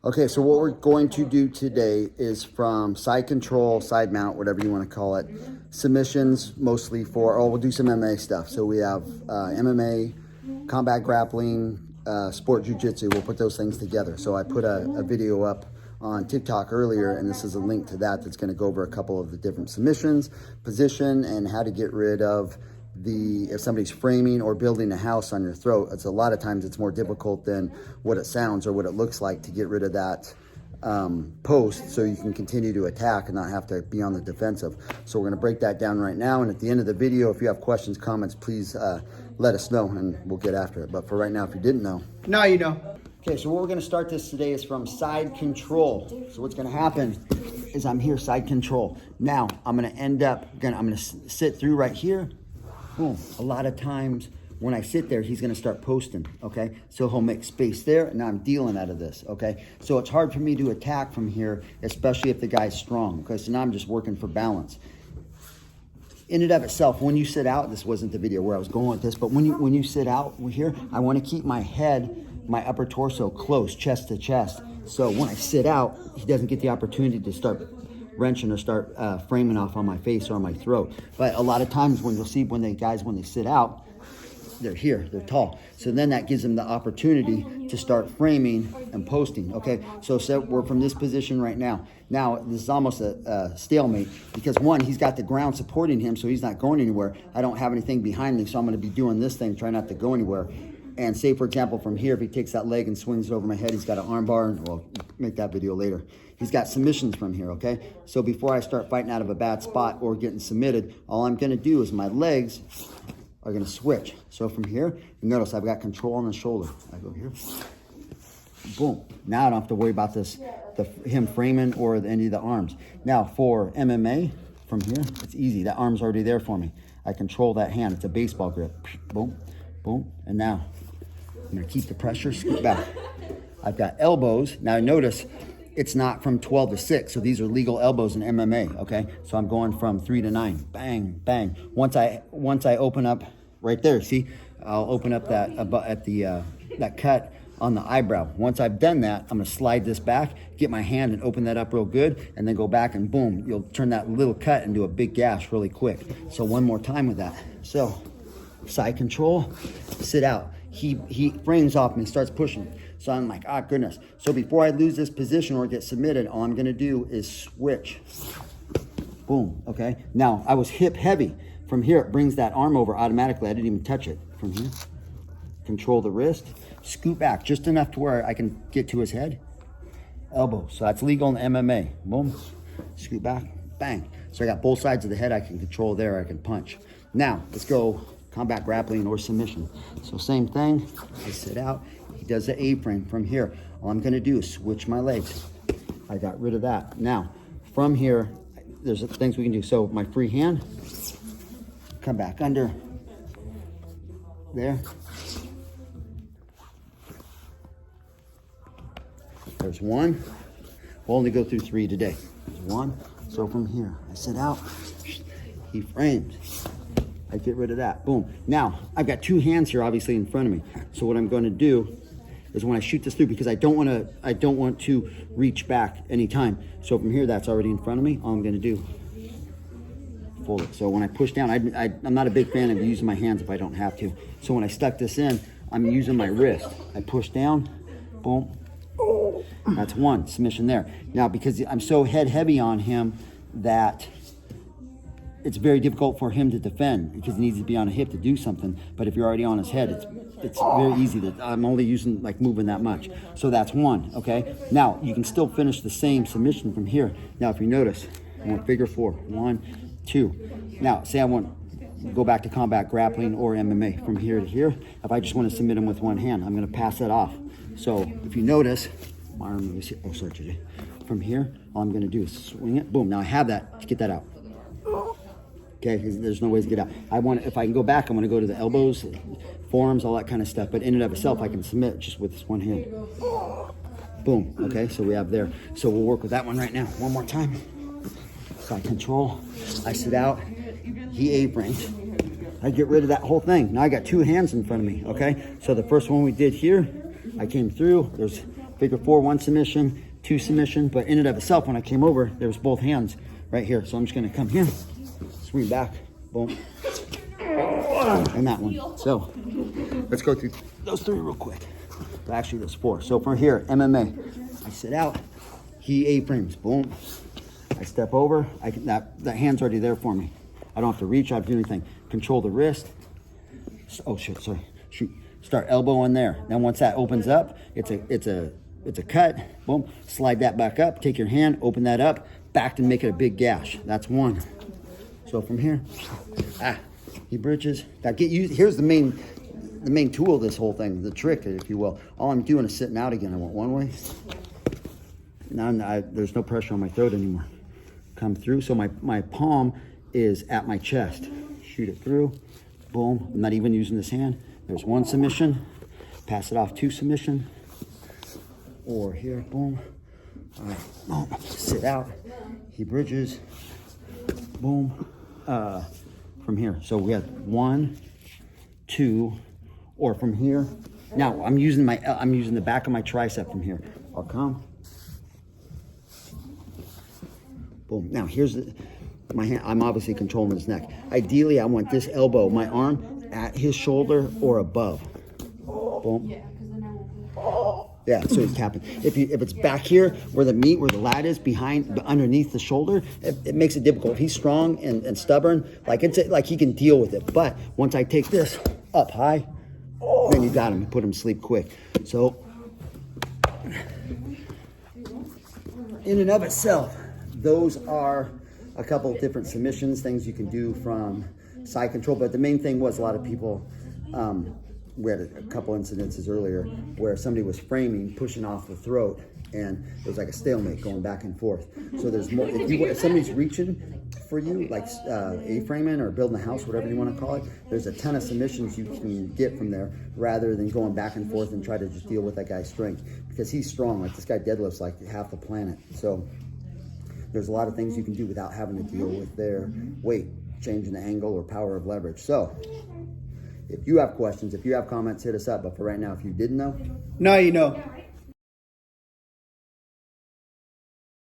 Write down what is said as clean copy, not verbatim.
Okay, so what we're going to do today is from side control, side mount, whatever you want to call it, submissions mostly for, we'll do some MMA stuff. So we have MMA, combat grappling, sport jujitsu. We'll put those things together. So I put a video up on TikTok earlier, and this is a link to that that's going to go over a couple of the different submissions, position, and how to get rid of if somebody's framing or building a house on your throat. It's a lot of times it's more difficult than what it sounds or what it looks like to get rid of that post, so you can continue to attack and not have to be on the defensive. So we're going to break that down right now, and at the end of the video, if you have questions, comments, please let us know and we'll get after it. But for right now, if you didn't know, now you know. Okay, so what we're going to start this today is from side control. So what's going to happen is I'm here, side control. Now I'm going to end up I'm going to sit through right here. Boom. A lot of times when I sit there, he's going to start posting, okay? So he'll make space there, and now I'm dealing out of this, okay? So it's hard for me to attack from here, especially if the guy's strong, okay? So now I'm just working for balance. In and of itself, when you sit out, this wasn't the video where I was going with this, but when you sit out here, I want to keep my head, my upper torso close, chest to chest. So when I sit out, he doesn't get the opportunity to start wrenching or start framing off on my face or on my throat. But a lot of times when you'll see when they sit out, they're here, they're tall. So then that gives them the opportunity to start framing and posting, okay? So we're from this position right now. Now, this is almost a stalemate because one, he's got the ground supporting him, so he's not going anywhere. I don't have anything behind me, so I'm gonna be doing this thing, try not to go anywhere. And say, for example, from here, if he takes that leg and swings it over my head, he's got an arm bar, and we'll make that video later. He's got submissions from here, okay? So before I start fighting out of a bad spot or getting submitted, all I'm gonna do is my legs are gonna switch. So from here, you notice I've got control on the shoulder. I go here, boom. Now I don't have to worry about him framing or any of the arms. Now for MMA, from here, it's easy. That arm's already there for me. I control that hand. It's a baseball grip. Boom, boom, and now I'm gonna keep the pressure, scoot back. I've got elbows. Now notice it's not from 12 to 6, so these are legal elbows in MMA, okay? So I'm going from 3 to 9, bang, bang. Once I open up right there, see, I'll open up that that cut on the eyebrow. Once I've done that, I'm gonna slide this back, get my hand and open that up real good, and then go back and boom, you'll turn that little cut into a big gash really quick. So one more time with that. So side control, sit out. He frames off me, starts pushing. So I'm like, ah, goodness. So before I lose this position or get submitted, all I'm gonna do is switch. Boom, okay? Now, I was hip heavy. From here, it brings that arm over automatically. I didn't even touch it. From here, control the wrist, scoot back just enough to where I can get to his head. Elbow, so that's legal in MMA. Boom, scoot back, bang. So I got both sides of the head I can control there, I can punch. Now, let's go combat grappling or submission. So same thing, I sit out, he does the A-frame from here. All I'm gonna do is switch my legs. I got rid of that. Now, from here, there's things we can do. So my free hand, come back under, there. There's one. We'll only go through 3 today. There's one. So from here, I sit out, he frames. I get rid of that, boom. Now, I've got 2 hands here, obviously, in front of me. So what I'm gonna do is when I shoot this through, because I don't want to reach back anytime. So from here, that's already in front of me. All I'm gonna do, fold it. So when I push down, I'm not a big fan of using my hands if I don't have to. So when I stuck this in, I'm using my wrist. I push down, boom. That's one, submission there. Now, because I'm so head heavy on him that it's very difficult for him to defend because he needs to be on a hip to do something. But if you're already on his head, it's very easy. That I'm only using, like, moving that much. So that's one, okay? Now, you can still finish the same submission from here. Now, if you notice, I want figure 4. 1, 2. Now, say I want to go back to combat grappling or MMA from here to here. If I just want to submit him with one hand, I'm going to pass that off. So if you notice, my arm, let me see. Oh, sorry, JJ. From here, all I'm going to do is swing it. Boom. Now I have that to get that out. Okay, there's no way to get out. If I can go back, I'm going to go to the elbows, forearms, all that kind of stuff. But in and of itself, I can submit just with this one hand. Boom. Okay, so we have there. So we'll work with that one right now. One more time. Side control. I sit out. He A-frames. I get rid of that whole thing. Now I got 2 hands in front of me. Okay, so the first one we did here, I came through. There's figure 4, 1 submission, 2 submission. But in and of itself, when I came over, there was both hands right here. So I'm just gonna come here, swing back, boom, and that one. So let's go through those 3 real quick. Actually, there's 4. So from here, MMA, I sit out, he A-frames, boom. I step over, that hand's already there for me. I don't have to reach, I don't have to do anything. Control the wrist. Oh shit, sorry, shoot. Start elbow in there. Then once that opens up, it's a cut, boom. Slide that back up, take your hand, open that up, back and make it a big gash. That's 1. So from here, he bridges. Now here's the main tool of this whole thing, the trick, if you will. All I'm doing is sitting out again. I went one way. Now there's no pressure on my throat anymore. Come through, so my palm is at my chest. Shoot it through, boom. I'm not even using this hand. There's 1 submission. Pass it off, 2 submission. Or here, boom. All right, boom. Sit out. He bridges, boom. From here. So we have 1, 2, or from here. Now I'm using the back of my tricep from here. I'll come. Boom. Now here's my hand. I'm obviously controlling his neck. Ideally, I want this elbow, my arm, at his shoulder or above. Boom. Yeah, so he's tapping. If it's back here where the lat is underneath the shoulder, it makes it difficult. If he's strong and stubborn, like he can deal with it. But once I take this up high, then you got him. You put him to sleep quick. So in and of itself, those are a couple of different submissions, things you can do from side control. But the main thing was a lot of people, we had a couple incidences earlier where somebody was framing, pushing off the throat, and it was like a stalemate going back and forth. So there's more, if somebody's reaching for you, like A-framing or building a house, whatever you want to call it, there's a ton of submissions you can get from there rather than going back and forth and try to just deal with that guy's strength, because he's strong. Like this guy deadlifts like half the planet. So there's a lot of things you can do without having to deal with their weight, changing the angle or power of leverage. So if you have questions, if you have comments, hit us up. But for right now, if you didn't know, now you know.